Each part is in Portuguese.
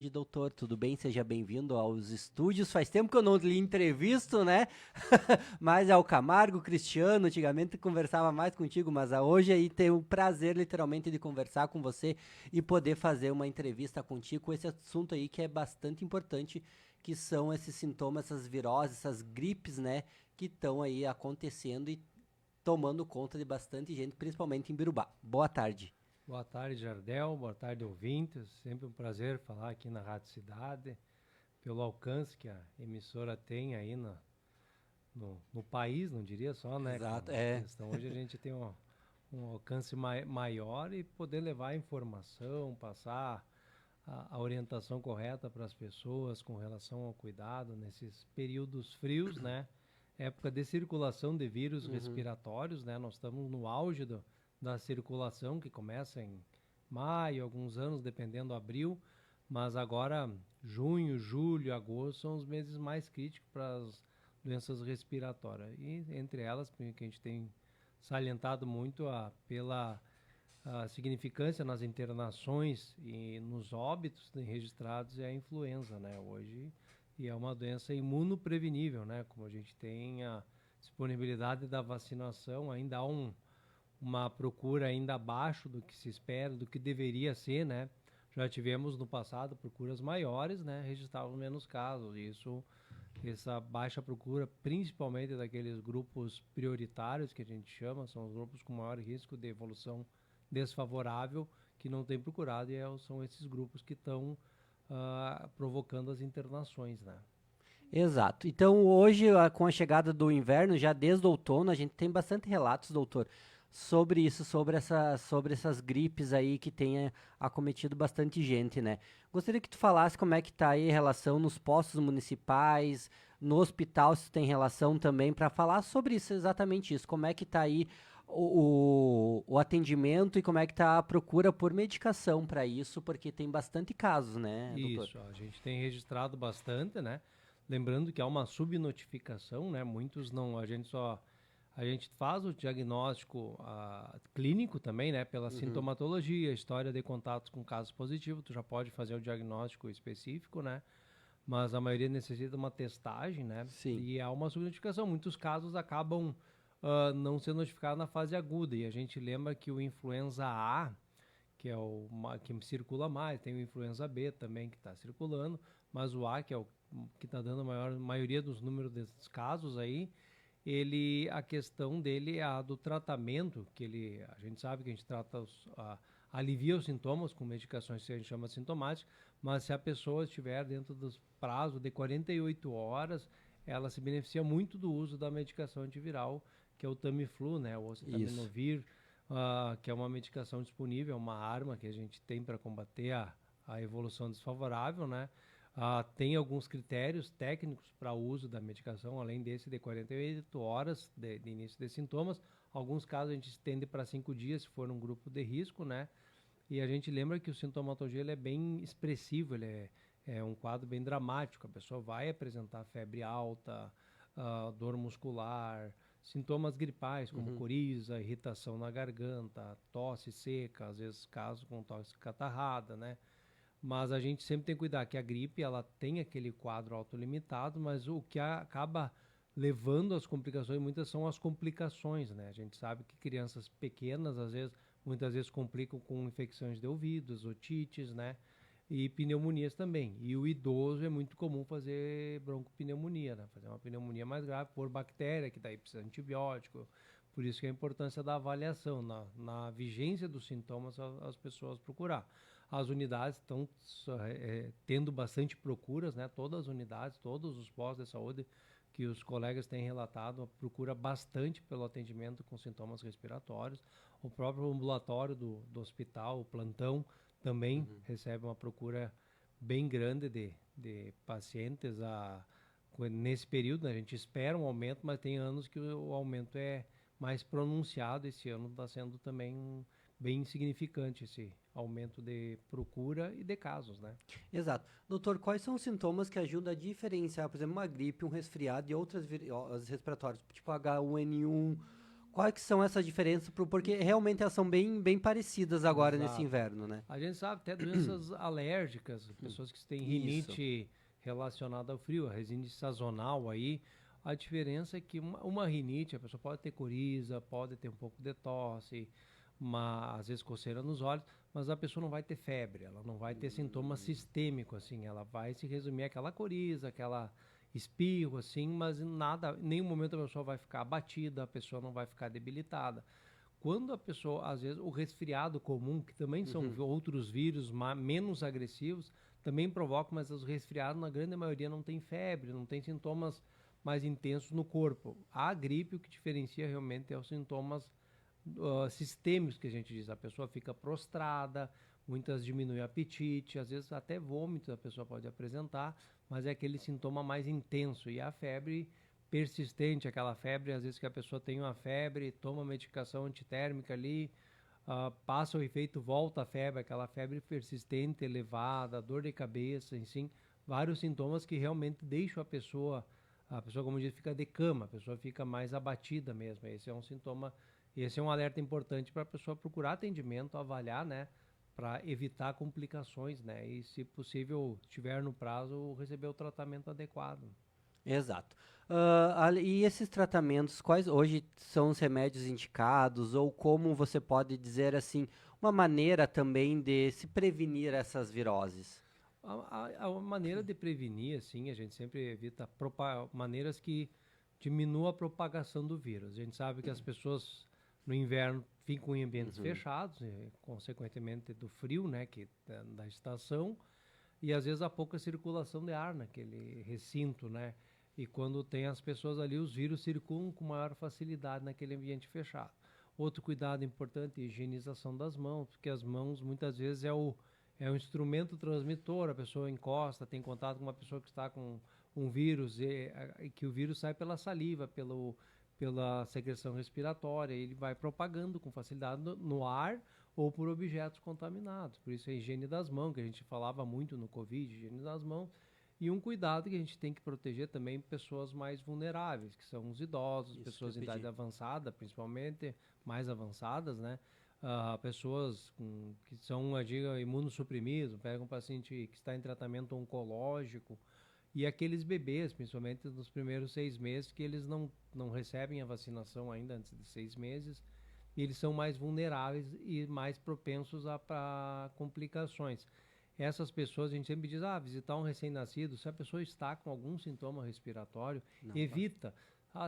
Doutor, tudo bem? Seja bem-vindo aos estúdios. Faz tempo que eu não lhe entrevisto, né? Mas é o Camargo, Cristiano, antigamente conversava mais contigo, mas hoje aí tenho o prazer literalmente de conversar com você e poder fazer uma entrevista contigo com esse assunto aí que é bastante importante, que são esses sintomas, essas viroses, essas gripes, né? Que estão aí acontecendo e tomando conta de bastante gente, principalmente em Birubá. Boa tarde. Boa tarde, Jardel. Boa tarde, ouvintes. Sempre um prazer falar aqui na Rádio Cidade, pelo alcance que a emissora tem aí no país, não diria só, né? Exato, Com a é. questão hoje a gente tem um alcance maior e poder levar a informação, passar a orientação correta para as pessoas com relação ao cuidado nesses períodos frios, né? Época de circulação de vírus Uhum. respiratórios, né? Nós estamos no auge da circulação que começa em maio, alguns anos, dependendo, abril, mas agora junho, julho, agosto são os meses mais críticos para as doenças respiratórias. E entre elas, que a gente tem salientado muito pela a significância nas internações e nos óbitos registrados é a influenza, né? Hoje, e é uma doença imunoprevenível, né? Como a gente tem a disponibilidade da vacinação, ainda há uma procura ainda abaixo do que se espera, do que deveria ser, né? Já tivemos no passado procuras maiores, né? Registravam menos casos. E essa baixa procura, principalmente daqueles grupos prioritários que a gente chama, são os grupos com maior risco de evolução desfavorável, que não tem procurado, e são esses grupos que estão provocando as internações, né? Exato. Então, hoje, com a chegada do inverno, já desde o outono, a gente tem bastante relatos, doutor, sobre isso, sobre essas gripes aí que tenha acometido bastante gente, né? Gostaria que tu falasse como é que tá aí a relação nos postos municipais, no hospital, se tem relação também, para falar sobre isso, exatamente isso. Como é que tá aí o atendimento e como é que tá a procura por medicação para isso, porque tem bastante casos, né, doutor? Isso, a gente tem registrado bastante, né? Lembrando que há uma subnotificação, né? Muitos não, a gente faz o diagnóstico clínico também, né? Pela Uhum. sintomatologia, história de contatos com casos positivos, tu já pode fazer o diagnóstico específico, né? Mas a maioria necessita uma testagem, né? Sim. E há uma subnotificação. Muitos casos acabam não sendo notificados na fase aguda. E a gente lembra que o influenza A, que é que circula mais, tem o influenza B também que está circulando, mas o A, que é o que está dando a maioria dos números desses casos aí, a questão dele é a do tratamento, a gente sabe que a gente alivia os sintomas com medicações que a gente chama sintomáticas, mas se a pessoa estiver dentro dos prazos de 48 horas, ela se beneficia muito do uso da medicação antiviral, que é o Tamiflu, né, o Isso. Acetaminofir, que é uma medicação disponível, uma arma que a gente tem para combater a evolução desfavorável, né? Tem alguns critérios técnicos para o uso da medicação, além desse de 48 horas de início de sintomas. Alguns casos a gente estende para 5 dias, se for um grupo de risco, né? E a gente lembra que o sintomatologia ele é bem expressivo, é um quadro bem dramático. A pessoa vai apresentar febre alta, dor muscular, sintomas gripais como Uhum. coriza, irritação na garganta, tosse seca, às vezes casos com tosse catarrada, né? Mas a gente sempre tem que cuidar que a gripe ela tem aquele quadro autolimitado, mas o que acaba levando às complicações muitas são as complicações, né? A gente sabe que crianças pequenas muitas vezes complicam com infecções de ouvidos, otites, né? E pneumonias também. E o idoso é muito comum fazer broncopneumonia, né? Fazer uma pneumonia mais grave por bactéria, que daí precisa de antibiótico. Por isso que a importância da avaliação, na vigência dos sintomas, as pessoas procurar. As unidades estão tendo bastante procuras, né? Todas as unidades, todos os postos de saúde que os colegas têm relatado, procura bastante pelo atendimento com sintomas respiratórios. O próprio ambulatório do hospital, o plantão, também Uhum. recebe uma procura bem grande de pacientes nesse período. Né? A gente espera um aumento, mas tem anos que o aumento é mais pronunciado. Esse ano está sendo também bem significante esse aumento de procura e de casos, né? Exato. Doutor, quais são os sintomas que ajudam a diferenciar, por exemplo, uma gripe, um resfriado e outras viroses respiratórias, tipo H1N1? Quais que são essas diferenças? Porque realmente elas são bem parecidas agora nesse Exato. inverno, né? A gente sabe até doenças alérgicas, pessoas que têm Isso. rinite relacionada ao frio, a rinite sazonal aí. A diferença é que uma rinite, a pessoa pode ter coriza, pode ter um pouco de tosse, às vezes coceira nos olhos, mas a pessoa não vai ter febre, ela não vai ter sintoma sistêmico, assim, ela vai se resumir àquela coriza, aquela espirro, assim, mas nada, em nenhum momento a pessoa vai ficar abatida, a pessoa não vai ficar debilitada. Quando a pessoa, às vezes, o resfriado comum, que também são outros vírus menos agressivos, também provoca, mas os resfriados, na grande maioria, não tem febre, não tem sintomas mais intensos no corpo. A gripe, o que diferencia realmente é os sintomas sistêmicos que a gente diz. A pessoa fica prostrada, muitas diminuem o apetite, às vezes até vômito a pessoa pode apresentar, mas é aquele sintoma mais intenso. E a febre persistente, aquela febre, às vezes que a pessoa tem uma febre, toma medicação antitérmica ali, passa o efeito, volta a febre, aquela febre persistente, elevada, dor de cabeça, enfim, vários sintomas que realmente deixam a pessoa, como diz, fica de cama, a pessoa fica mais abatida mesmo. Esse é um sintoma, esse é um alerta importante para a pessoa procurar atendimento, avaliar, né, para evitar complicações, né, e se possível, estiver no prazo, receber o tratamento adequado. Exato. E esses tratamentos, quais hoje são os remédios indicados, ou como você pode dizer assim, uma maneira também de se prevenir essas viroses? A maneira de prevenir, assim, a gente sempre evita maneiras que diminuam a propagação do vírus. A gente sabe que as pessoas no inverno ficam em ambientes fechados, e, consequentemente do frio, né, da estação, e às vezes há pouca circulação de ar naquele recinto, né? E quando tem as pessoas ali, os vírus circulam com maior facilidade naquele ambiente fechado. Outro cuidado importante é a higienização das mãos, porque as mãos muitas vezes é um instrumento transmissor, a pessoa encosta, tem contato com uma pessoa que está com um vírus, e que o vírus sai pela saliva, pela secreção respiratória, ele vai propagando com facilidade no ar ou por objetos contaminados. Por isso a higiene das mãos, que a gente falava muito no Covid, higiene das mãos, e um cuidado que a gente tem que proteger também pessoas mais vulneráveis, que são os idosos, Isso pessoas que eu em idade pedi. avançada, principalmente, mais avançadas, né? Pessoas que são, eu digo, imunossuprimidos, pega um paciente que está em tratamento oncológico, e aqueles bebês, principalmente nos primeiros 6 meses, que eles não recebem a vacinação ainda antes de 6 meses, e eles são mais vulneráveis e mais propensos a complicações. Essas pessoas, a gente sempre diz, visitar um recém-nascido, se a pessoa está com algum sintoma respiratório, Não, evita.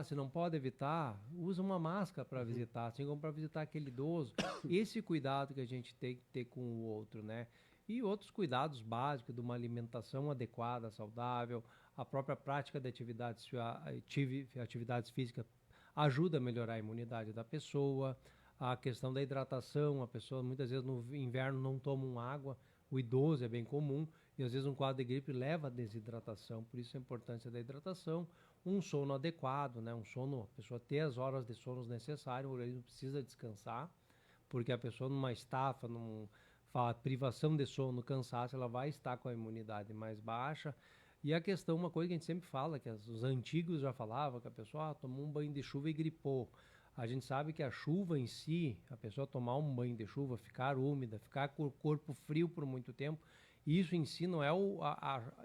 Se não pode evitar, usa uma máscara para visitar, assim como para visitar aquele idoso. Esse cuidado que a gente tem que ter com o outro, né? E outros cuidados básicos de uma alimentação adequada, saudável, a própria prática de atividades físicas ajuda a melhorar a imunidade da pessoa, a questão da hidratação, a pessoa muitas vezes no inverno não toma água, o idoso é bem comum, e às vezes um quadro de gripe leva a desidratação, por isso a importância da hidratação, um sono adequado, né? A pessoa ter as horas de sono necessárias, o organismo precisa descansar, porque a pessoa numa estafa, privação de sono, cansaço, ela vai estar com a imunidade mais baixa. E a questão, uma coisa que a gente sempre fala, que os antigos já falavam, que a pessoa tomou um banho de chuva e gripou. A gente sabe que a chuva em si, a pessoa tomar um banho de chuva, ficar úmida, ficar com o corpo frio por muito tempo, isso em si não é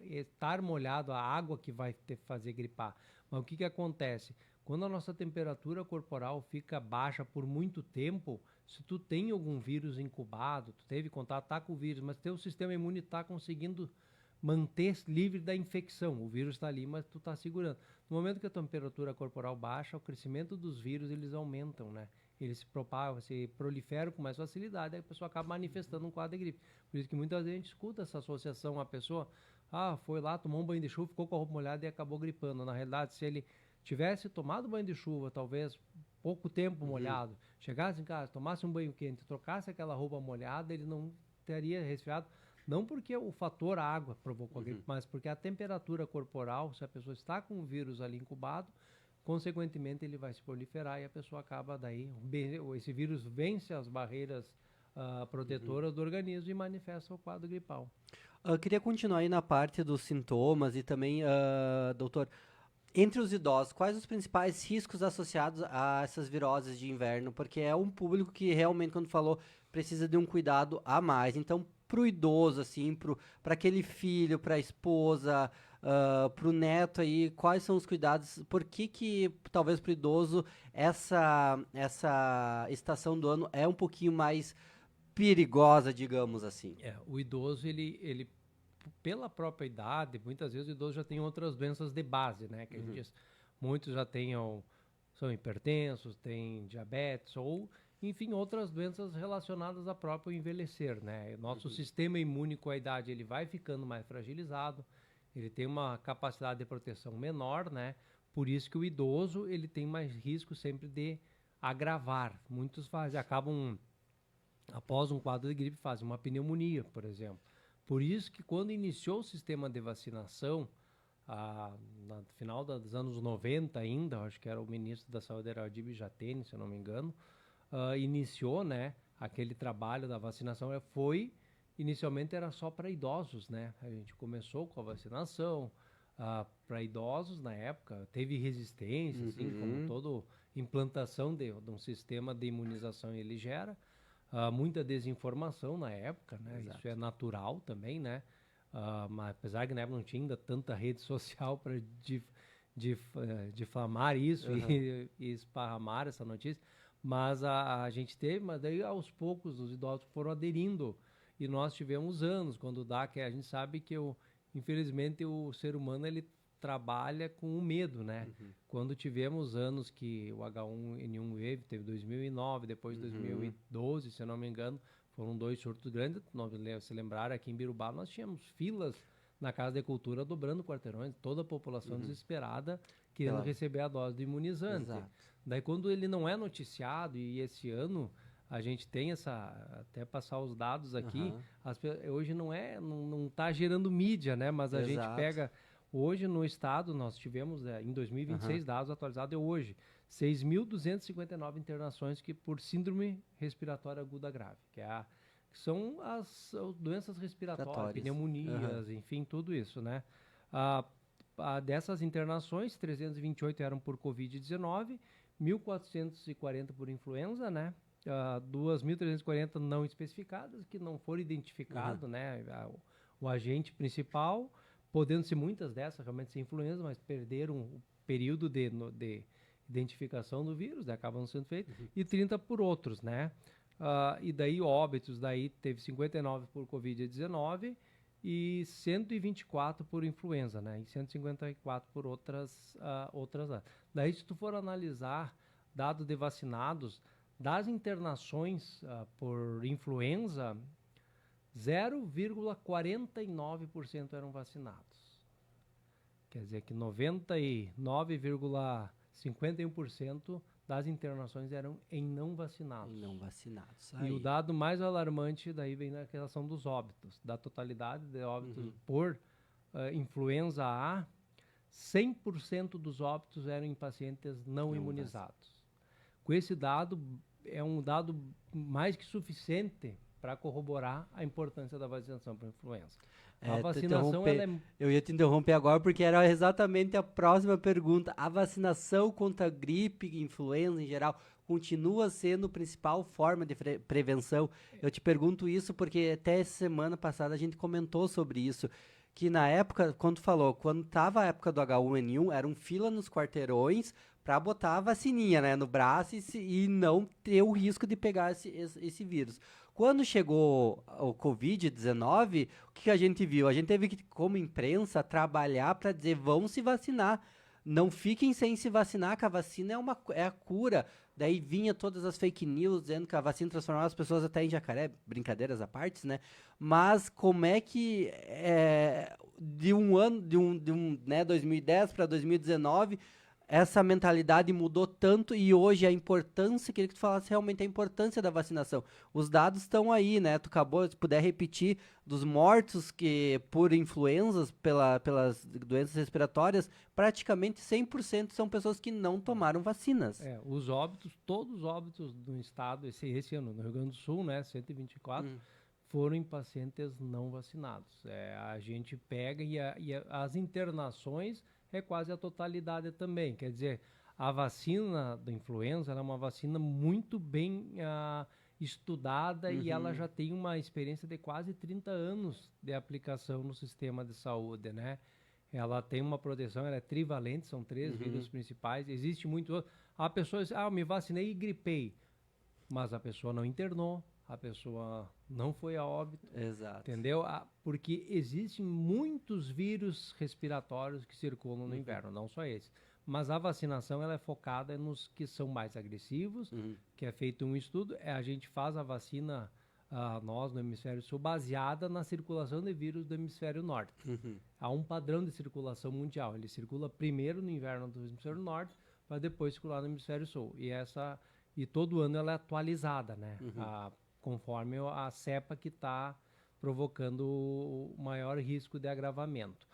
estar molhado, a água que vai fazer gripar. Mas o que acontece? Quando a nossa temperatura corporal fica baixa por muito tempo, se tu tem algum vírus incubado, tu teve contato, tá com o vírus, mas teu sistema imune está conseguindo manter livre da infecção. O vírus está ali, mas tu está segurando. No momento que a temperatura corporal baixa, o crescimento dos vírus eles aumentam, né? Eles se propagam, se proliferam com mais facilidade, aí a pessoa acaba manifestando um quadro de gripe. Por isso que muitas vezes a gente escuta essa associação, a pessoa, foi lá, tomou um banho de chuva, ficou com a roupa molhada e acabou gripando. Na realidade, se ele tivesse tomado banho de chuva, talvez pouco tempo molhado, chegasse em casa, tomasse um banho quente, trocasse aquela roupa molhada, ele não teria resfriado. Não porque o fator água provocou a gripe, mas porque a temperatura corporal, se a pessoa está com o vírus ali incubado, consequentemente ele vai se proliferar e a pessoa acaba daí, esse vírus vence as barreiras protetoras do organismo e manifesta o quadro gripal. Eu queria continuar aí na parte dos sintomas e também, doutor, Entre os idosos, quais os principais riscos associados a essas viroses de inverno? Porque é um público que realmente, quando falou, precisa de um cuidado a mais. Então, para o idoso, assim, para aquele filho, para a esposa, para o neto aí, quais são os cuidados? Por que talvez para o idoso essa estação do ano é um pouquinho mais perigosa, digamos assim? O idoso, ele pela própria idade, muitas vezes o idoso já tem outras doenças de base, né? Que a gente diz, muitos já são hipertensos, têm diabetes ou, enfim, outras doenças relacionadas ao próprio envelhecer, né? Nosso sistema imune com a idade, ele vai ficando mais fragilizado, ele tem uma capacidade de proteção menor, né? Por isso que o idoso, ele tem mais risco sempre de agravar. Muitos acabam, após um quadro de gripe, fazem uma pneumonia, por exemplo. Por isso que quando iniciou o sistema de vacinação, no final dos anos 90 ainda, acho que era o ministro da Saúde, era o Adib Jatene, se eu não me engano, iniciou, né, aquele trabalho da vacinação. Inicialmente era só para idosos, né? A gente começou com a vacinação para idosos na época, teve resistência, assim, como toda implantação de um sistema de imunização ele gera. Muita desinformação na época, né? Exato. Isso é natural também, né? Mas apesar que na época não tinha ainda tanta rede social para difamar isso e esparramar essa notícia, mas a gente teve, mas daí aos poucos os idosos foram aderindo e nós tivemos anos, quando dá, que a gente sabe que infelizmente o ser humano ele trabalha com o medo, né? Quando tivemos anos que o H1N1 Wave teve 2009, depois 2012, se eu não me engano, foram 2 surtos grandes. Se lembrar, aqui em Birubá nós tínhamos filas na Casa de Cultura dobrando quarteirões, toda a população desesperada querendo receber a dose do imunizante. Exato. Daí quando ele não é noticiado, e esse ano a gente tem até passar os dados aqui, hoje não está gerando mídia, né? Mas a gente pega. Hoje, no estado, nós tivemos, em 2026, dados atualizados hoje, 6.259 internações por síndrome respiratória aguda grave, que são as doenças respiratórias, pneumonias, enfim, tudo isso, né? Dessas internações, 328 eram por Covid-19, 1.440 por influenza, né? 2.340 não especificadas, que não foram identificados, né? O agente principal, podendo ser muitas dessas realmente ser influenza, mas perderam o período de identificação do vírus, né, acabam sendo feitos, e 30 por outros, né? E daí óbitos, daí teve 59 por Covid-19 e 124 por influenza, né? E 154 por outras. Daí, se tu for analisar dados de vacinados, das internações por influenza, 0,49% eram vacinados. Quer dizer que 99,51% das internações eram em não vacinados. E o dado mais alarmante daí vem na relação dos óbitos. Da totalidade de óbitos por influenza A, 100% dos óbitos eram em pacientes não imunizados. Com esse dado, é um dado mais que suficiente para corroborar a importância da vacinação para a influenza. A vacinação, eu ia te interromper agora porque era exatamente a próxima pergunta. A vacinação contra gripe, influenza em geral, continua sendo a principal forma de prevenção? Eu te pergunto isso porque até semana passada a gente comentou sobre isso, que na época, quando estava a época do H1N1, era fila nos quarteirões para botar a vacininha, né, no braço e não ter o risco de pegar esse vírus. Quando chegou o Covid-19, o que a gente viu? A gente teve que, como imprensa, trabalhar para dizer, vão se vacinar. Não fiquem sem se vacinar, que a vacina é a cura. Daí vinha todas as fake news dizendo que a vacina transformava as pessoas até em jacaré, brincadeiras à parte, né? Mas como é que de um ano, né, 2010 para 2019, essa mentalidade mudou tanto e hoje a importância, queria que tu falasse realmente a importância da vacinação. Os dados estão aí, né? Tu acabou, se puder repetir, dos mortos que por influenzas, pelas doenças respiratórias, praticamente 100% são pessoas que não tomaram vacinas. Os óbitos, todos os óbitos do estado, esse ano, no Rio Grande do Sul, né, 124, foram em pacientes não vacinados. A gente pega e as internações é quase a totalidade também. Quer dizer, a vacina da influenza ela é uma vacina muito bem estudada e ela já tem uma experiência de quase 30 anos de aplicação no sistema de saúde, né? Ela tem uma proteção, ela é trivalente, são 3 vírus principais. Existe muito... A pessoa diz, eu me vacinei e gripei. Mas a pessoa não internou, a pessoa não foi a óbito. Exato. Entendeu? Porque existem muitos vírus respiratórios que circulam no inverno, não só esse. Mas a vacinação ela é focada nos que são mais agressivos, que é feito um estudo. A gente faz a vacina, nós no Hemisfério Sul, baseada na circulação de vírus do Hemisfério Norte. Há um padrão de circulação mundial. Ele circula primeiro no inverno do Hemisfério Norte, para depois circular no Hemisfério Sul. E todo ano ela é atualizada, né? Conforme a cepa que está provocando o maior risco de agravamento.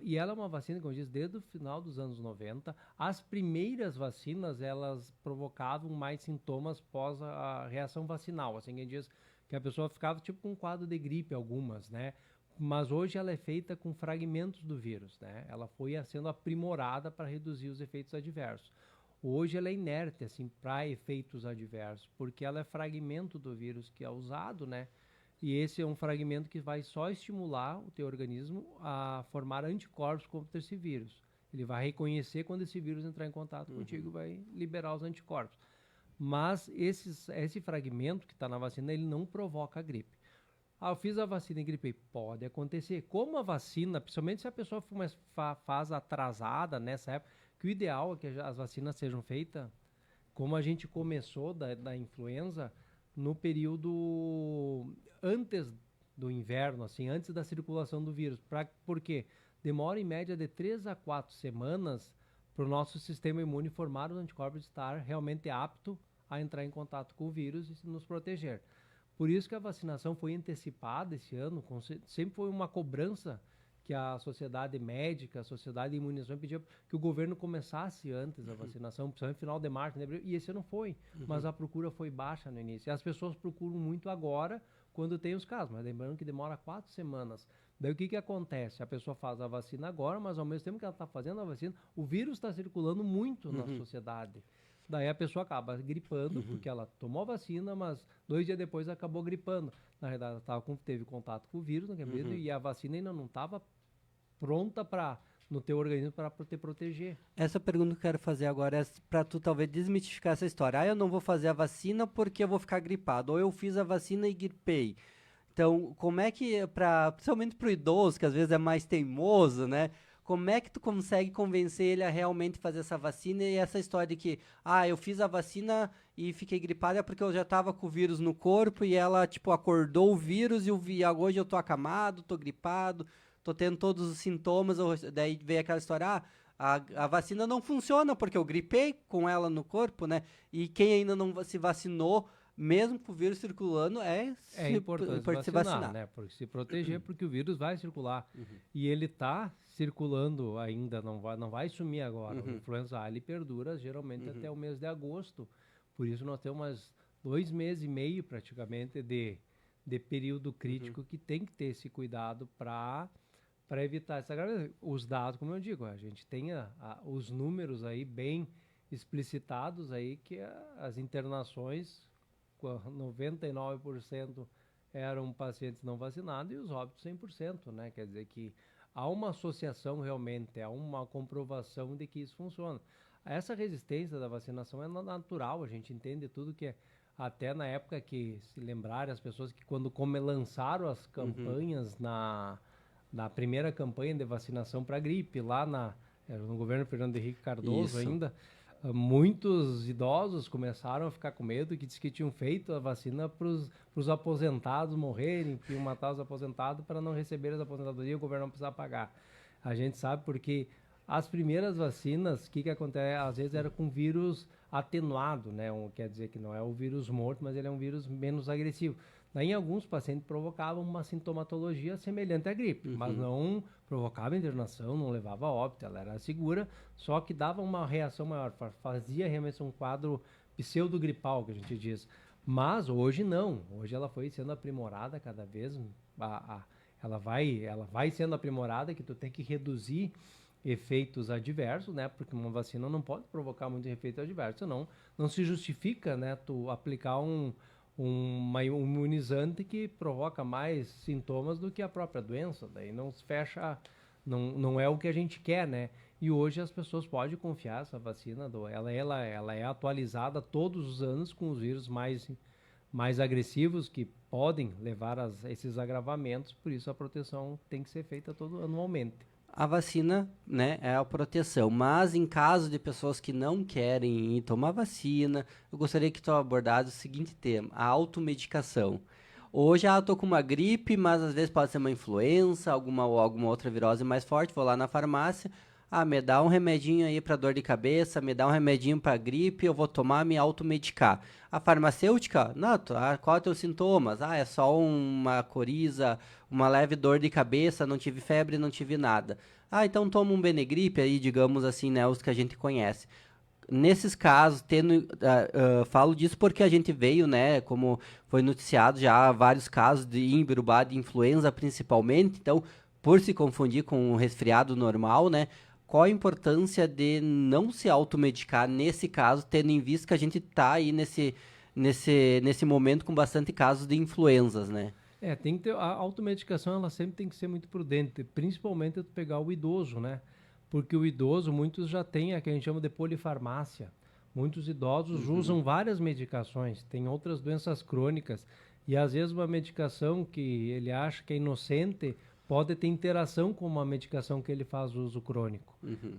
E ela é uma vacina, como eu disse, desde o final dos anos 90. As primeiras vacinas, elas provocavam mais sintomas pós a reação vacinal. Assim, que diz que a pessoa ficava tipo com um quadro de gripe, algumas, né? Mas hoje ela é feita com fragmentos do vírus, né? Ela foi sendo aprimorada para reduzir os efeitos adversos. Hoje ela é inerte, assim, para efeitos adversos, porque ela é fragmento do vírus que é usado, né? E esse é um fragmento que vai só estimular o teu organismo a formar anticorpos contra esse vírus. Ele vai reconhecer quando esse vírus entrar em contato contigo e vai liberar os anticorpos. Mas esse fragmento que está na vacina, ele não provoca a gripe. Eu fiz a vacina e gripei. Pode acontecer. Como a vacina, principalmente se a pessoa for uma fase atrasada nessa época, que o ideal é que as vacinas sejam feitas, como a gente começou da influenza, no período antes do inverno, assim, antes da circulação do vírus. Por quê? Demora em média de 3 a 4 semanas para o nosso sistema imune formar os anticorpos e estar realmente apto a entrar em contato com o vírus e nos proteger. Por isso que a vacinação foi antecipada esse ano, sempre foi uma cobrança que a sociedade médica, a sociedade de imunização pedia que o governo começasse antes a vacinação, principalmente no final de março, né? E esse ano foi, mas a procura foi baixa no início. E as pessoas procuram muito agora, quando tem os casos, mas lembrando que demora 4 semanas. Daí o que acontece? A pessoa faz a vacina agora, mas ao mesmo tempo que ela está fazendo a vacina, o vírus está circulando muito na sociedade. Daí a pessoa acaba gripando, porque ela tomou a vacina, mas 2 dias depois acabou gripando. Na verdade, ela teve contato com o vírus, e a vacina ainda não estava pronta no teu organismo para te proteger. Essa pergunta que eu quero fazer agora é para tu talvez desmitificar essa história. Eu não vou fazer a vacina porque eu vou ficar gripado, ou eu fiz a vacina e gripei. Então, como é que, principalmente para o idoso, que às vezes é mais teimoso, né? Como é que tu consegue convencer ele a realmente fazer essa vacina e essa história de que, eu fiz a vacina e fiquei gripada é porque eu já tava com o vírus no corpo e ela, acordou o vírus e hoje eu tô acamado, tô gripado, tô tendo todos os sintomas, daí veio aquela história, a vacina não funciona porque eu gripei com ela no corpo, né? E quem ainda não se vacinou, mesmo com o vírus circulando, é importante se vacinar, né? Porque se proteger, porque o vírus vai circular. E ele está circulando ainda, não vai sumir agora. O influenza A, ele perdura geralmente até o mês de agosto. Por isso nós temos 2 meses e meio praticamente de período crítico que tem que ter esse cuidado para evitar essa gravidez. Os dados, como eu digo, a gente tem os números aí bem explicitados aí que as internações 99% eram pacientes não vacinados e os óbitos 100%, né? Quer dizer que há uma associação realmente, há uma comprovação de que isso funciona. Essa resistência da vacinação é natural, a gente entende tudo que é. Até na época que, se lembrarem as pessoas que quando lançaram as campanhas na primeira campanha de vacinação para gripe, lá no governo Fernando Henrique Cardoso ainda, muitos idosos começaram a ficar com medo, que diz que tinham feito a vacina para os aposentados morrerem, que iam matar os aposentados para não receber as aposentadorias e o governo não precisar pagar. A gente sabe porque as primeiras vacinas, o que acontece? Às vezes era com vírus atenuado, né? Quer dizer que não é o vírus morto, mas ele é um vírus menos agressivo. Daí, em alguns pacientes provocavam uma sintomatologia semelhante à gripe, mas não provocava internação, não levava a óbito, ela era segura, só que dava uma reação maior, fazia realmente um quadro pseudogripal, que a gente diz. Mas hoje não, hoje ela foi sendo aprimorada cada vez, ela vai sendo aprimorada, que tu tem que reduzir efeitos adversos, né? Porque uma vacina não pode provocar muito efeito adverso, senão não se justifica, né? Tu aplicar um imunizante que provoca mais sintomas do que a própria doença, daí não se fecha, não é o que a gente quer, né? E hoje as pessoas podem confiar essa vacina, ela é atualizada todos os anos com os vírus mais agressivos que podem levar a esses agravamentos, por isso a proteção tem que ser feita anualmente. A vacina, né, é a proteção, mas em caso de pessoas que não querem ir tomar vacina, eu gostaria que tu abordasse o seguinte tema, a automedicação. Hoje, eu tô com uma gripe, mas às vezes pode ser uma influenza, alguma outra virose mais forte, vou lá na farmácia, me dá um remedinho aí para dor de cabeça, me dá um remedinho para gripe, eu vou tomar, me automedicar. A farmacêutica, não, qual é o teu sintomas? É só uma coriza, uma leve dor de cabeça, não tive febre, não tive nada. Então toma um Benegripe aí, digamos assim, né, os que a gente conhece. Nesses casos, falo disso porque a gente veio, né, como foi noticiado já vários casos de Imbirubá, de influenza principalmente, então, por se confundir com um resfriado normal, né, qual a importância de não se automedicar nesse caso, tendo em vista que a gente está aí nesse momento com bastante casos de influenzas, né? Tem que ter, a automedicação ela sempre tem que ser muito prudente, principalmente tu pegar o idoso, né? Porque o idoso, muitos já têm a que a gente chama de polifarmácia. Muitos idosos usam várias medicações, tem outras doenças crônicas, e às vezes uma medicação que ele acha que é inocente pode ter interação com uma medicação que ele faz uso crônico.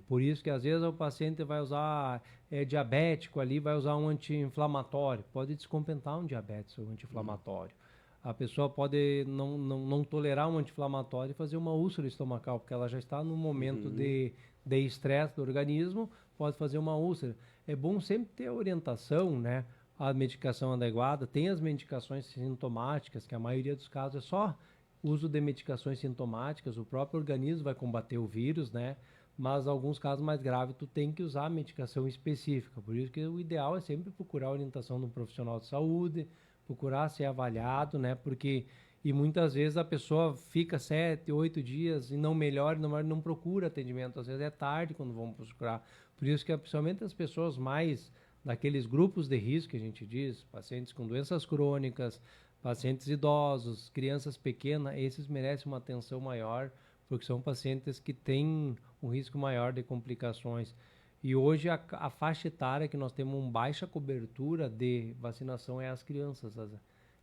Por isso que às vezes o paciente vai usar diabético ali, vai usar um anti-inflamatório, pode descompensar um diabetes ou anti-inflamatório. A pessoa pode não tolerar um anti-inflamatório e fazer uma úlcera estomacal, porque ela já está no momento de estresse do organismo, pode fazer uma úlcera. É bom sempre ter a orientação, né? A medicação adequada. Tem as medicações sintomáticas, que a maioria dos casos é só uso de medicações sintomáticas, o próprio organismo vai combater o vírus, né? Mas alguns casos mais graves, tu tem que usar a medicação específica. Por isso que o ideal é sempre procurar a orientação de um profissional de saúde, procurar ser avaliado, né? Porque e muitas vezes a pessoa fica 7, 8 dias e não melhora, não procura atendimento. Às vezes é tarde quando vão procurar. Por isso que principalmente as pessoas mais daqueles grupos de risco que a gente diz, pacientes com doenças crônicas, pacientes idosos, crianças pequenas, esses merecem uma atenção maior, porque são pacientes que têm um risco maior de complicações. E hoje a faixa etária que nós temos uma baixa cobertura de vacinação é as crianças,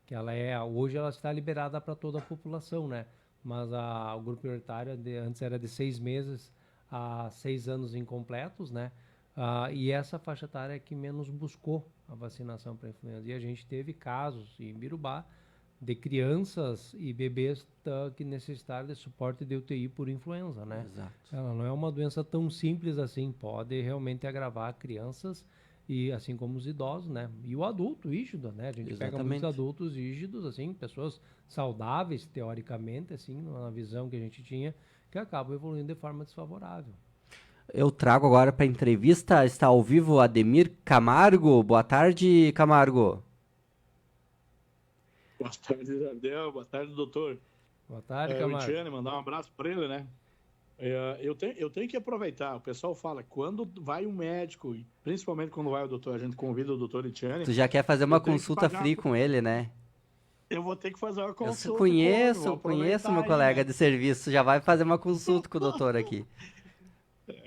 que hoje ela está liberada para toda a população, né? Mas o grupo prioritário antes era de 6 meses a 6 anos incompletos, né? E essa faixa etária é que menos buscou a vacinação para influenza. E a gente teve casos em Birubá de crianças e bebês que necessitaram de suporte de UTI por influenza, né? Exato. Ela não é uma doença tão simples assim, pode realmente agravar crianças e assim como os idosos, né? E o adulto rígido, né? A gente pega muitos adultos rígidos, assim, pessoas saudáveis, teoricamente, assim, na visão que a gente tinha, que acabam evoluindo de forma desfavorável. Eu trago agora para a entrevista, está ao vivo Ademir Camargo. Boa tarde, Camargo. Boa tarde, Jardel. Boa tarde, doutor. Boa tarde, Camargo. O Itiane, mandar um abraço para ele, né? Eu tenho que aproveitar. O pessoal fala, quando vai um médico, principalmente quando vai o doutor, a gente convida o doutor Itiane. Tu já quer fazer uma consulta free com ele, né? Eu vou ter que fazer uma consulta. Eu conheço meu colega de serviço, já vai fazer uma consulta com o doutor aqui.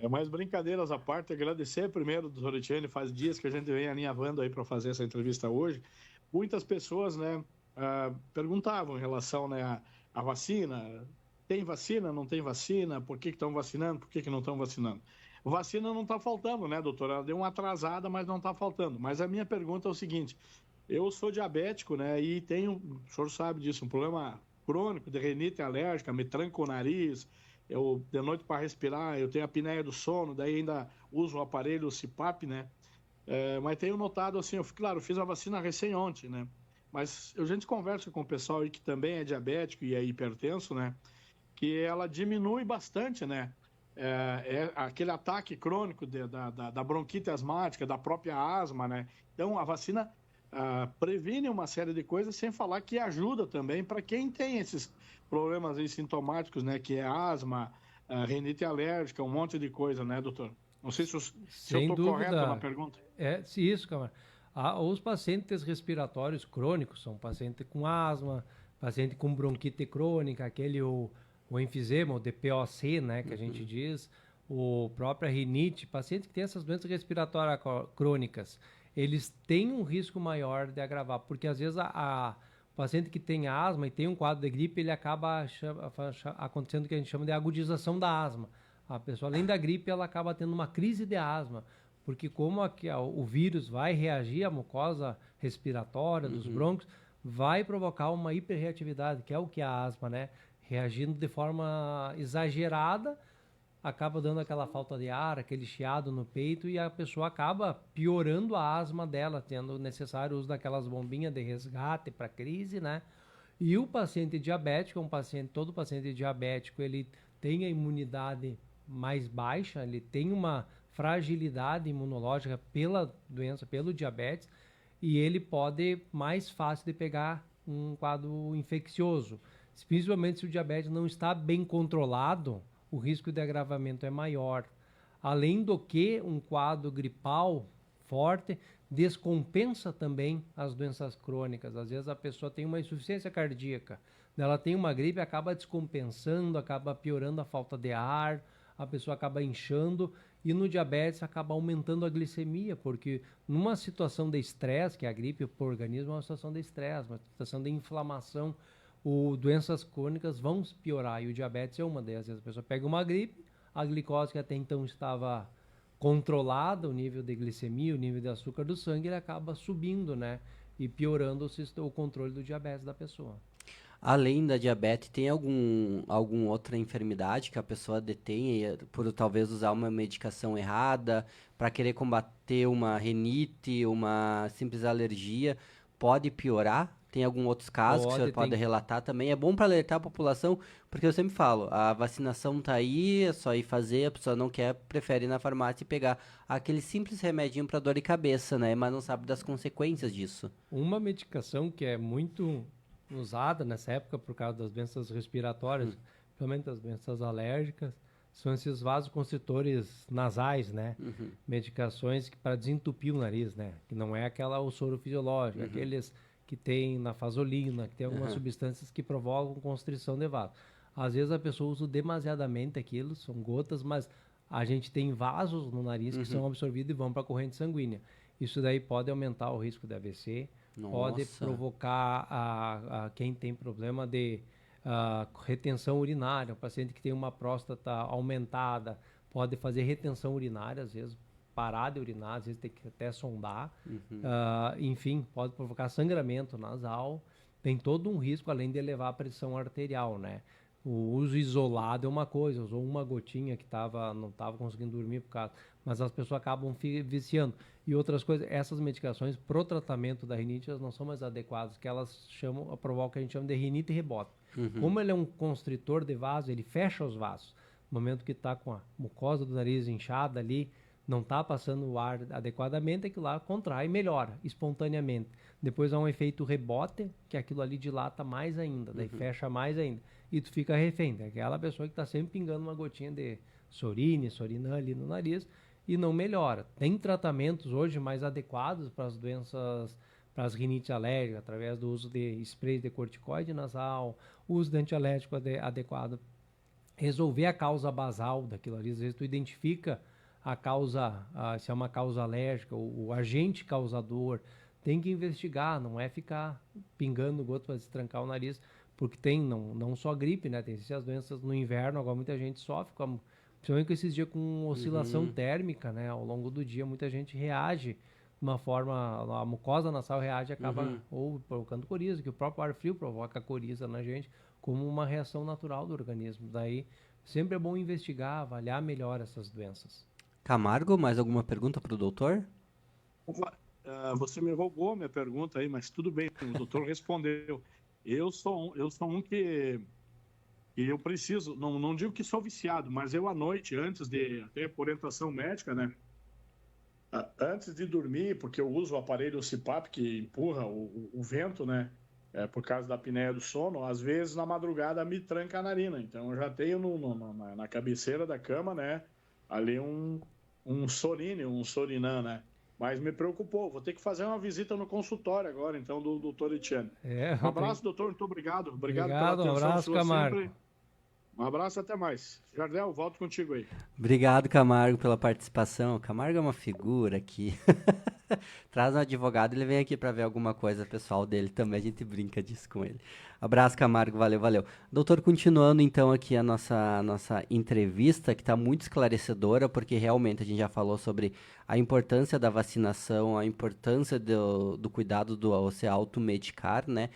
Mais brincadeiras à parte, agradecer primeiro, doutor Itiane, faz dias que a gente vem alinhavando aí para fazer essa entrevista hoje. Muitas pessoas, né, perguntavam em relação, né, à vacina. Tem vacina, não tem vacina? Por que estão vacinando? Por que não estão vacinando? Vacina não está faltando, né, doutor? Ela deu uma atrasada, mas não está faltando. Mas a minha pergunta é o seguinte, eu sou diabético, né, e tenho, o senhor sabe disso, um problema crônico de rinite alérgica, me tranca o nariz, eu de noite para respirar, eu tenho a apneia do sono, daí ainda uso o aparelho CPAP, né? Mas tenho notado assim, claro, fiz a vacina recém ontem, né? Mas a gente conversa com o pessoal aí que também é diabético e é hipertenso, né? Que ela diminui bastante, né? Aquele ataque crônico da bronquite asmática, da própria asma, né? Então a vacina previne uma série de coisas, sem falar que ajuda também para quem tem esses problemas aí sintomáticos, né? Que é asma, rinite alérgica, um monte de coisa, né, doutor? Não sei se eu Sem estou dúvida. correto na pergunta. Isso, camarada. Os pacientes respiratórios crônicos são paciente com asma, paciente com bronquite crônica, o enfisema, o DPOC, né, que a gente diz, o próprio rinite, pacientes que têm essas doenças respiratórias crônicas, eles têm um risco maior de agravar, porque às vezes o paciente que tem asma e tem um quadro de gripe, ele acaba acontecendo o que a gente chama de agudização da asma. A pessoa, além da gripe, ela acaba tendo uma crise de asma, porque como o vírus vai reagir à mucosa respiratória dos brônquios, vai provocar uma hiperreatividade, que é o que é a asma, né? Reagindo de forma exagerada, acaba dando aquela falta de ar, aquele chiado no peito, e a pessoa acaba piorando a asma dela, tendo necessário o uso daquelas bombinhas de resgate para crise, né? E o paciente diabético, todo paciente diabético, ele tem a imunidade mais baixa, ele tem uma fragilidade imunológica pela doença, pelo diabetes, e ele pode mais fácil de pegar um quadro infeccioso. Principalmente se o diabetes não está bem controlado, o risco de agravamento é maior. Além do que um quadro gripal forte descompensa também as doenças crônicas. Às vezes a pessoa tem uma insuficiência cardíaca, ela tem uma gripe, acaba descompensando, acaba piorando a falta de ar, a pessoa acaba inchando, e no diabetes acaba aumentando a glicemia, porque numa situação de estresse, que é a gripe para o organismo é uma situação de estresse, uma situação de inflamação, doenças crônicas vão piorar, e o diabetes é uma delas. Às vezes a pessoa pega uma gripe, a glicose que até então estava controlada, o nível de glicemia, o nível de açúcar do sangue, ele acaba subindo, né? E piorando o controle do diabetes da pessoa. Além da diabetes, tem alguma outra enfermidade que a pessoa detém por talvez usar uma medicação errada, para querer combater uma rinite, uma simples alergia, pode piorar? Tem alguns outros casos que o senhor pode relatar também? É bom para alertar a população, porque eu sempre falo, a vacinação tá aí, é só ir fazer, a pessoa não quer, prefere ir na farmácia e pegar aquele simples remedinho para dor de cabeça, né? Mas não sabe das consequências disso. Uma medicação que é muito usada nessa época por causa das doenças respiratórias, principalmente as doenças alérgicas, são esses vasoconstritores nasais, né? Medicações para desentupir o nariz, né? Que não é o soro fisiológico, aqueles que tem nafasolina, que tem algumas substâncias que provocam constrição de vaso. Às vezes a pessoa usa demasiadamente aquilo, são gotas, mas a gente tem vasos no nariz que são absorvidos e vão para a corrente sanguínea. Isso daí pode aumentar o risco de AVC, pode provocar quem tem problema de retenção urinária, um paciente que tem uma próstata aumentada, pode fazer retenção urinária, às vezes parar de urinar, às vezes tem que até sondar, enfim, pode provocar sangramento nasal, tem todo um risco, além de elevar a pressão arterial, né? O uso isolado é uma coisa, usou uma gotinha que não estava conseguindo dormir por causa, mas as pessoas acabam viciando. E outras coisas, essas medicações pro tratamento da rinite, elas não são mais adequadas, que elas provocam o que a gente chama de rinite rebote. Como ele é um constritor de vaso, ele fecha os vasos. No momento que está com a mucosa do nariz inchada ali, não está passando o ar adequadamente, aquilo lá contrai e melhora espontaneamente. Depois há um efeito rebote, que aquilo ali dilata mais ainda, daí fecha mais ainda. E tu fica refém, aquela pessoa que está sempre pingando uma gotinha de Sorinam ali no nariz e não melhora. Tem tratamentos hoje mais adequados para as doenças, para as rinites alérgicas, através do uso de sprays de corticoide nasal, uso de antialérgico adequado. Resolver a causa basal daquilo ali, às vezes tu identifica a causa, se é uma causa alérgica, o agente causador, tem que investigar, não é ficar pingando gota para destrancar o nariz, porque tem não só gripe, né? Tem essas doenças no inverno, agora muita gente sofre, principalmente com esses dias com oscilação térmica, né? Ao longo do dia, muita gente reage de uma forma, a mucosa nasal reage e acaba ou provocando coriza, que o próprio ar frio provoca coriza na gente, como uma reação natural do organismo. Daí, sempre é bom investigar, avaliar melhor essas doenças. Camargo, mais alguma pergunta para o doutor? Você me roubou a minha pergunta aí, mas tudo bem, o doutor respondeu. Eu sou um que eu preciso, não digo que sou viciado, mas eu à noite, antes de, até por orientação médica, né? Antes de dormir, porque eu uso o aparelho CPAP que empurra o vento, né? por causa da apneia do sono, às vezes na madrugada me tranca a narina. Então eu já tenho na cabeceira da cama, né, ali um Sorine, um Sorinã, né? Mas me preocupou. Vou ter que fazer uma visita no consultório agora, então, do doutor Etienne. Um abraço, doutor. Muito obrigado. Obrigado pela atenção. Um abraço, Camargo. Sempre. Um abraço, até mais. Jardel, volto contigo aí. Obrigado, Camargo, pela participação. Camargo é uma figura aqui. Traz um advogado, ele vem aqui para ver alguma coisa pessoal dele também, a gente brinca disso com ele. Abraço, Camargo, valeu, valeu. Doutor, continuando então aqui a nossa entrevista, que está muito esclarecedora, porque realmente a gente já falou sobre a importância da vacinação, a importância do cuidado do se automedicar, né?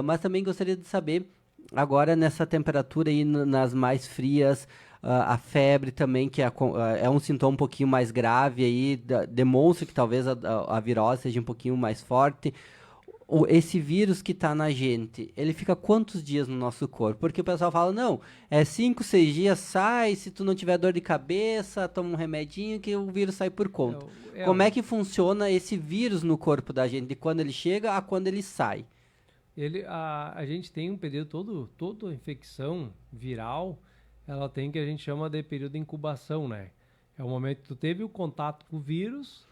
Mas também gostaria de saber, agora nessa temperatura aí, nas mais frias, a febre também, que é um sintoma um pouquinho mais grave aí, demonstra que talvez a virose seja um pouquinho mais forte. Esse vírus que está na gente, ele fica quantos dias no nosso corpo? Porque o pessoal fala, não, 5, 6 dias sai, se tu não tiver dor de cabeça, toma um remedinho que o vírus sai por conta. Como é que funciona esse vírus no corpo da gente, de quando ele chega a quando ele sai? A gente tem um período, toda infecção viral, ela tem que a gente chama de período de incubação, né? É o momento que tu teve o contato com o vírus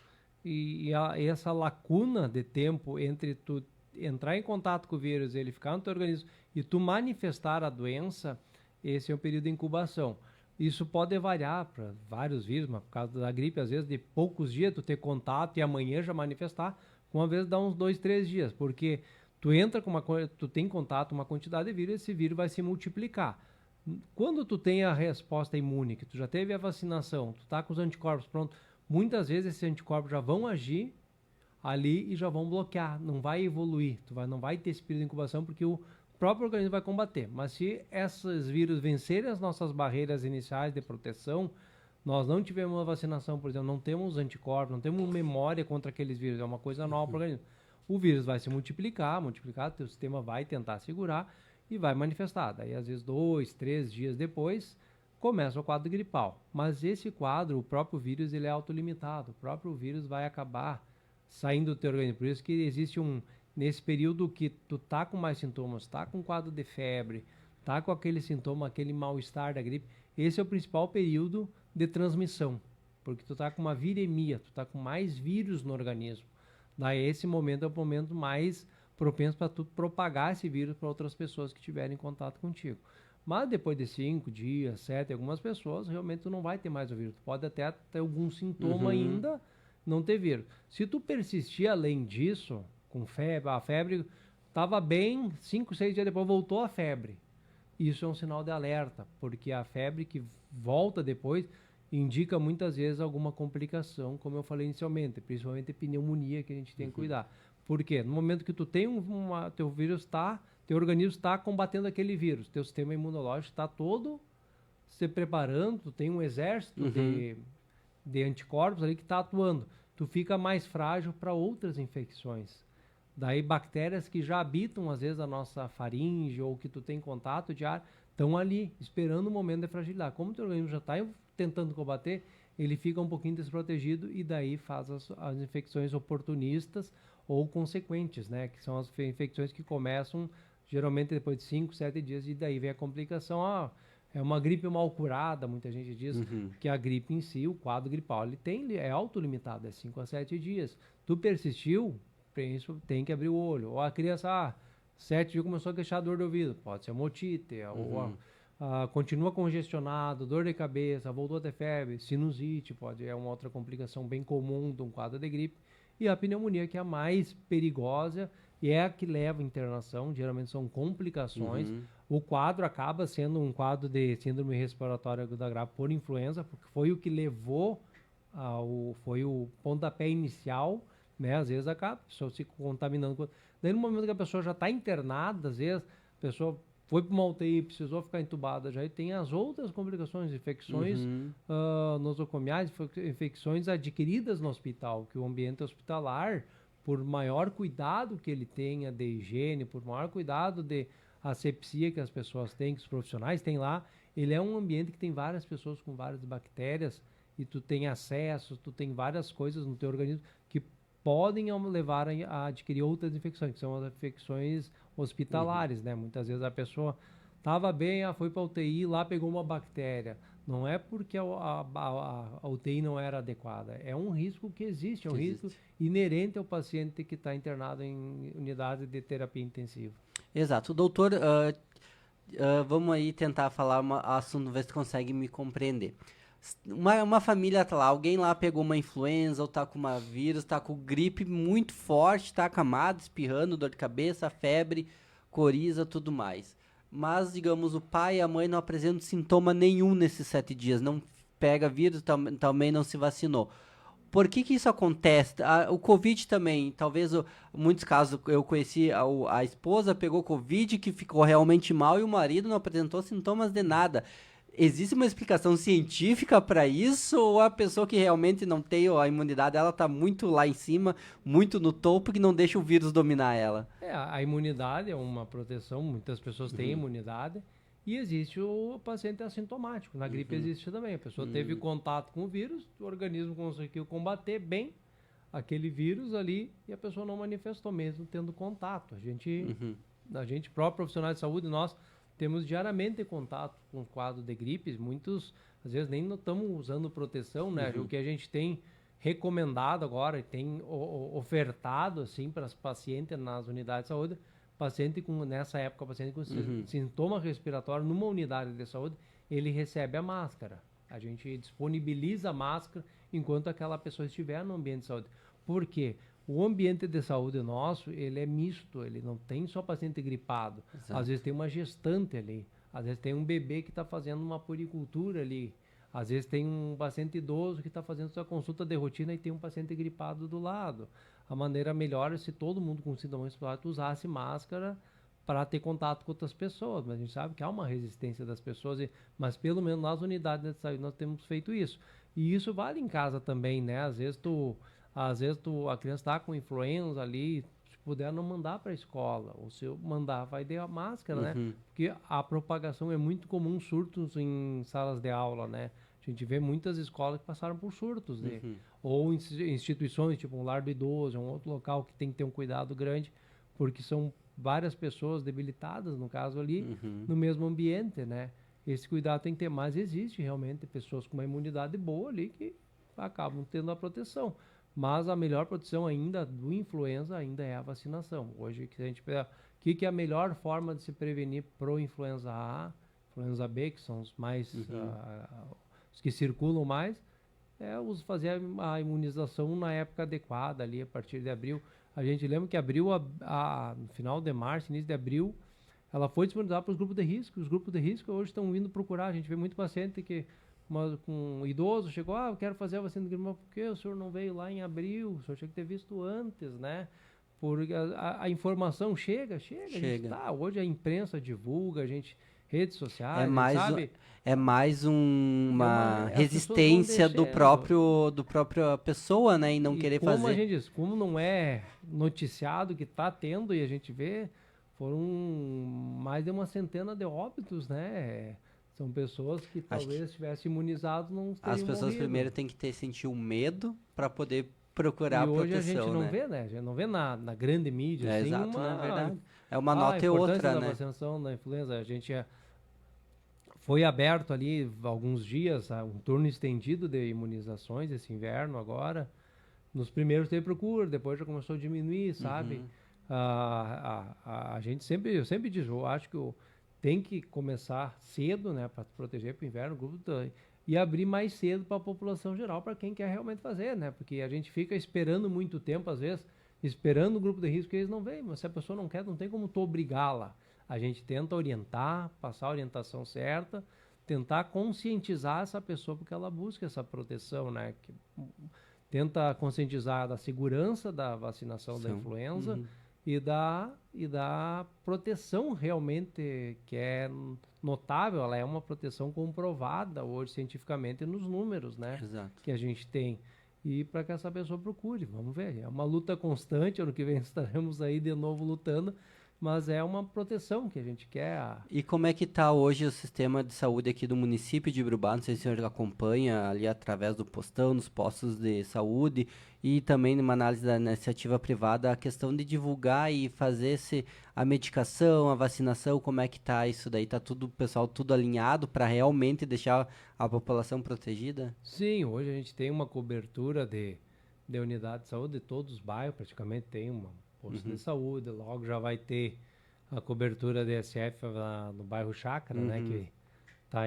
e essa lacuna de tempo entre tu entrar em contato com o vírus, ele ficar no teu organismo e tu manifestar a doença, esse é o período de incubação. Isso pode variar para vários vírus, mas por causa da gripe, às vezes de poucos dias tu ter contato e amanhã já manifestar, uma vez dá uns 2, 3 dias, porque tu tem contato com uma quantidade de vírus, esse vírus vai se multiplicar. Quando tu tem a resposta imune, que tu já teve a vacinação, tu tá com os anticorpos pronto, muitas vezes esses anticorpos já vão agir ali e já vão bloquear, não vai evoluir, não vai ter esse período de incubação porque o próprio organismo vai combater. Mas se esses vírus vencerem as nossas barreiras iniciais de proteção, nós não tivemos uma vacinação, por exemplo, não temos anticorpos, não temos memória contra aqueles vírus, é uma coisa nova para o organismo. O vírus vai se multiplicar, teu sistema vai tentar segurar e vai manifestar. Daí, às vezes, 2, 3 dias depois, começa o quadro gripal. Mas esse quadro, o próprio vírus, ele é autolimitado. O próprio vírus vai acabar saindo do teu organismo. Por isso que existe nesse período que tu tá com mais sintomas, tá com quadro de febre, tá com aquele sintoma, aquele mal-estar da gripe, esse é o principal período de transmissão. Porque tu tá com uma viremia, tu tá com mais vírus no organismo. Daí esse momento é o momento mais propenso para tu propagar esse vírus para outras pessoas que estiverem em contato contigo. Mas depois de 5 dias, 7, algumas pessoas, realmente tu não vai ter mais o vírus. Tu pode até ter algum sintoma ainda, não ter vírus. Se tu persistir além disso, com febre, a febre estava bem, 5, 6 dias depois voltou a febre. Isso é um sinal de alerta, porque a febre que volta depois indica muitas vezes alguma complicação, como eu falei inicialmente, principalmente pneumonia que a gente tem que cuidar. Por quê? No momento que tu tem teu vírus teu organismo está combatendo aquele vírus, teu sistema imunológico está todo se preparando, tu tem um exército de anticorpos ali que está atuando. Tu fica mais frágil para outras infecções. Daí bactérias que já habitam às vezes a nossa faringe ou que tu tem contato de ar, estão ali esperando o momento de fragilidade. Como o teu organismo já está tentando combater, ele fica um pouquinho desprotegido e daí faz as infecções oportunistas ou consequentes, né? Que são as infecções que começam geralmente depois de 5, 7 dias e daí vem a complicação. É uma gripe mal curada, muita gente diz que a gripe em si, o quadro gripal, ele é autolimitado, é 5 a 7 dias. Tu persistiu, tem que abrir o olho. Ou a criança, 7 dias começou a queixar dor de ouvido, pode ser uma otite, ou continua congestionado, dor de cabeça, voltou a ter febre, sinusite, é uma outra complicação bem comum de um quadro de gripe. E a pneumonia, que é a mais perigosa e é a que leva à internação, geralmente são complicações. O quadro acaba sendo um quadro de síndrome respiratória aguda grave por influenza, porque foi o que levou, foi o pontapé inicial, né? Às vezes acaba a pessoa se contaminando. Daí no momento que a pessoa já está internada, às vezes a pessoa foi para uma UTI, precisou ficar entubada já, e tem as outras complicações, infecções nosocomiais, infecções adquiridas no hospital, que o ambiente hospitalar, por maior cuidado que ele tenha de higiene, por maior cuidado de asepsia que as pessoas têm, que os profissionais têm lá, ele é um ambiente que tem várias pessoas com várias bactérias, e tu tem acesso, tu tem várias coisas no teu organismo que podem levar a adquirir outras infecções, que são as infecções hospitalares, né? Muitas vezes a pessoa estava bem, foi para a UTI, lá pegou uma bactéria. Não é porque a UTI não era adequada, é um risco que existe, é um risco inerente ao paciente que está internado em unidade de terapia intensiva. Exato. Doutor, vamos aí tentar falar um assunto, ver se consegue me compreender. Uma família tá lá, alguém lá pegou uma influenza ou tá com uma vírus, tá com gripe muito forte, tá acamado, espirrando, dor de cabeça, febre, coriza, tudo mais. Mas, digamos, o pai e a mãe não apresentam sintoma nenhum nesses 7 dias, não pega vírus, também não se vacinou. Por que isso acontece? O Covid também, talvez, muitos casos, eu conheci a esposa pegou Covid, que ficou realmente mal, e o marido não apresentou sintomas de nada. Existe uma explicação científica para isso, ou a pessoa que realmente não tem a imunidade, ela está muito lá em cima, muito no topo, que não deixa o vírus dominar ela? A imunidade é uma proteção, muitas pessoas têm imunidade, e existe o paciente assintomático. Na gripe existe também. A pessoa teve contato com o vírus, o organismo conseguiu combater bem aquele vírus ali e a pessoa não manifestou mesmo tendo contato. A gente próprio profissional de saúde, nós temos diariamente contato com o quadro de gripes. Muitos, às vezes, nem estamos usando proteção, né? O que a gente tem recomendado agora e tem ofertado assim para os pacientes nas unidades de saúde, nessa época, paciente com sintoma respiratório numa unidade de saúde, ele recebe a máscara. A gente disponibiliza a máscara enquanto aquela pessoa estiver no ambiente de saúde. Por quê? O ambiente de saúde nosso, ele é misto, ele não tem só paciente gripado. Exato. Às vezes tem uma gestante ali, às vezes tem um bebê que está fazendo uma puericultura ali, às vezes tem um paciente idoso que está fazendo sua consulta de rotina e tem um paciente gripado do lado. A maneira melhor é se todo mundo com sintoma respiratório usasse máscara para ter contato com outras pessoas, mas a gente sabe que há uma resistência das pessoas, mas pelo menos nas unidades de saúde nós temos feito isso. E isso vale em casa também, né? Às vezes a criança está com influenza ali, se puder não mandar para a escola, ou se eu mandar vai ter a máscara, né? Porque a propagação é muito comum, surtos em salas de aula, né? A gente vê muitas escolas que passaram por surtos, né? Ou instituições, tipo um lar do idoso, um outro local que tem que ter um cuidado grande, porque são várias pessoas debilitadas, no caso ali, no mesmo ambiente, né? Esse cuidado tem que ter, mas existe realmente pessoas com uma imunidade boa ali que acabam tendo a proteção. Mas a melhor proteção ainda do influenza ainda é a vacinação. Hoje, que a gente que é a melhor forma de se prevenir pro influenza A, influenza B, que são os mais os que circulam mais, fazer a imunização na época adequada ali, a partir de abril. A gente lembra que abril, no final de março, início de abril, ela foi disponibilizada para os grupos de risco. Os grupos de risco hoje estão vindo procurar. A gente vê muito paciente com um idoso chegou, eu quero fazer a vacina de gripe, mas por que o senhor não veio lá em abril? O senhor tinha que ter visto antes, né? Porque a informação chega. Gente, hoje a imprensa divulga, redes sociais, sabe? É mais uma resistência do própria pessoa, né? E não querer fazer. Como a gente diz, como não é noticiado que está tendo, e a gente vê, foram mais de 100 de óbitos, né? São pessoas que talvez estivessem imunizadas, não teriam As pessoas morrido. primeiro têm que sentir o medo para poder procurar a proteção, hoje a gente não né? vê, né? A gente não vê na grande mídia, assim, exato, na verdade. É uma nota e outra, da né? vacinação da influenza. A gente foi aberto ali alguns dias, um turno estendido de imunizações esse inverno agora. Nos primeiros teve procura, depois já começou a diminuir, sabe? Eu sempre digo, eu acho que tem que começar cedo, né, para proteger para o inverno, e abrir mais cedo para a população geral, para quem quer realmente fazer, né? Porque a gente fica esperando muito tempo, às vezes, esperando o grupo de risco, que eles não vêm, mas se a pessoa não quer, não tem como tu obrigá-la. A gente tenta orientar, passar a orientação certa, tentar conscientizar essa pessoa porque ela busca essa proteção, né? Tenta conscientizar da segurança da vacinação da influenza e da proteção realmente que é notável, ela é uma proteção comprovada hoje cientificamente nos números, né? Exato. Que a gente tem. E para que essa pessoa procure, vamos ver. É uma luta constante, ano que vem estaremos aí de novo lutando, mas é uma proteção que a gente quer. E como é que está hoje o sistema de saúde aqui do município de Ibrubá? Não sei se o senhor acompanha ali através do postão, nos postos de saúde e também numa análise da iniciativa privada, a questão de divulgar e fazer a medicação, a vacinação, como é que está isso daí? Está tudo, pessoal, tudo alinhado para realmente deixar a população protegida? Sim, hoje a gente tem uma cobertura de unidade de saúde, de todos os bairros praticamente tem um posto de saúde, logo já vai ter a cobertura de SF no bairro Chácara, né, que está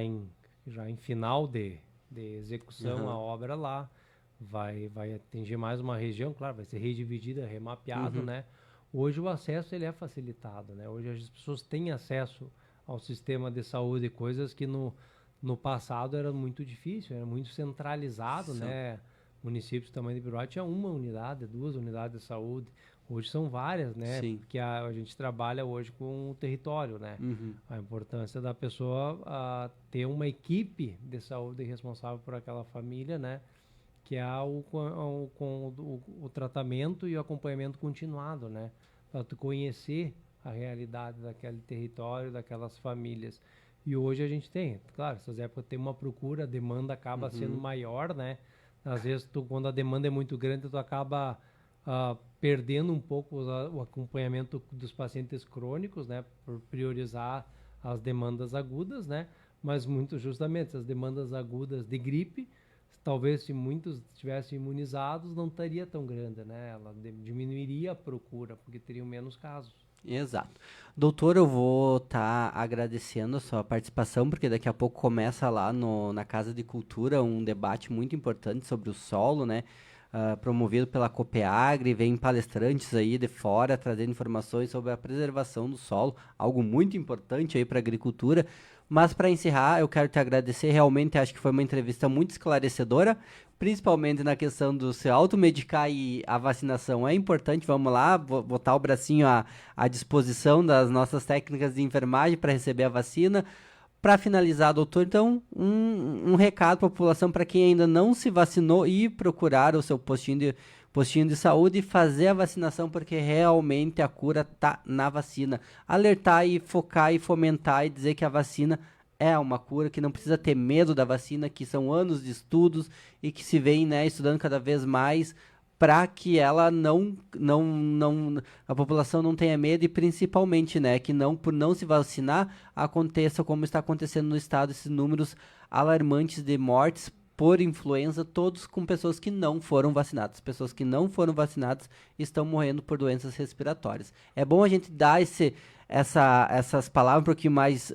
já em final de execução a obra lá, vai atingir mais uma região, claro, vai ser redividida, remapeado, né. Hoje o acesso ele é facilitado, né, hoje as pessoas têm acesso ao sistema de saúde, coisas que no passado era muito difícil, era muito centralizado, né, municípios do tamanho de Ipiruá tinha uma unidade, 2 unidades de saúde. Hoje são várias, né? Sim. Porque a gente trabalha hoje com o território, né? A importância da pessoa ter uma equipe de saúde responsável por aquela família, né? Que é o tratamento e o acompanhamento continuado, né? Para tu conhecer a realidade daquele território, daquelas famílias. E hoje a gente tem, claro, essas épocas tem uma procura, a demanda acaba sendo maior, né? Às vezes, quando a demanda é muito grande, tu acaba perdendo um pouco o acompanhamento dos pacientes crônicos, né? Por priorizar as demandas agudas, né? Mas muito justamente, as demandas agudas de gripe, talvez se muitos estivessem imunizados, não estaria tão grande, né? Ela diminuiria a procura, porque teriam menos casos. Exato. Doutor, eu vou estar agradecendo a sua participação, porque daqui a pouco começa lá na Casa de Cultura um debate muito importante sobre o solo, né? Promovido pela Copeagri, vem palestrantes aí de fora trazendo informações sobre a preservação do solo, algo muito importante aí para a agricultura. Mas para encerrar, eu quero te agradecer, realmente acho que foi uma entrevista muito esclarecedora, principalmente na questão do se automedicar e a vacinação é importante. Vamos lá, botar o bracinho à disposição das nossas técnicas de enfermagem para receber a vacina. Para finalizar, doutor, então, um recado para a população, para quem ainda não se vacinou, ir procurar o seu postinho de saúde e fazer a vacinação, porque realmente a cura está na vacina. Alertar e focar e fomentar e dizer que a vacina é uma cura, que não precisa ter medo da vacina, que são anos de estudos e que se vem, né, estudando cada vez mais para que ela a população não tenha medo e principalmente, né, que por não se vacinar aconteça como está acontecendo no estado, esses números alarmantes de mortes por influenza, todos com pessoas que não foram vacinadas. Pessoas que não foram vacinadas estão morrendo por doenças respiratórias. É bom a gente dar essas palavras um pouquinho mais...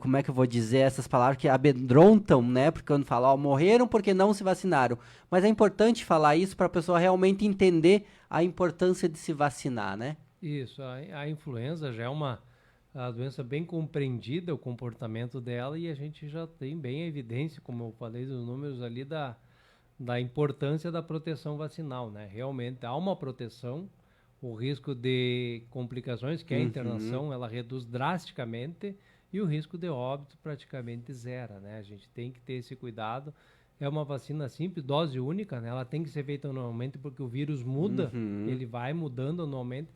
como é que eu vou dizer, essas palavras que amedrontam, né? Porque quando fala, morreram porque não se vacinaram. Mas é importante falar isso para a pessoa realmente entender a importância de se vacinar, né? Isso, a influenza já é uma doença bem compreendida, o comportamento dela, e a gente já tem bem a evidência, como eu falei dos números ali, da importância da proteção vacinal, né? Realmente há uma proteção, o risco de complicações, que é a internação, ela reduz drasticamente, e o risco de óbito praticamente zero, né? A gente tem que ter esse cuidado. É uma vacina simples, dose única, né? Ela tem que ser feita anualmente porque o vírus muda, ele vai mudando anualmente,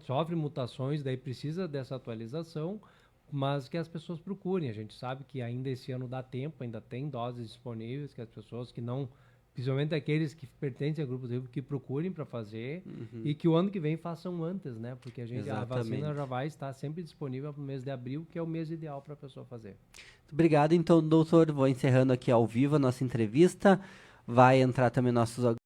sofre mutações, daí precisa dessa atualização, mas que as pessoas procurem. A gente sabe que ainda esse ano dá tempo, ainda tem doses disponíveis, que as pessoas que não... Principalmente aqueles que pertencem a grupos de risco que procurem para fazer e que o ano que vem façam antes, né? Porque a vacina já vai estar sempre disponível no mês de abril, que é o mês ideal para a pessoa fazer. Obrigado, então, doutor. Vou encerrando aqui ao vivo a nossa entrevista. Vai entrar também nossos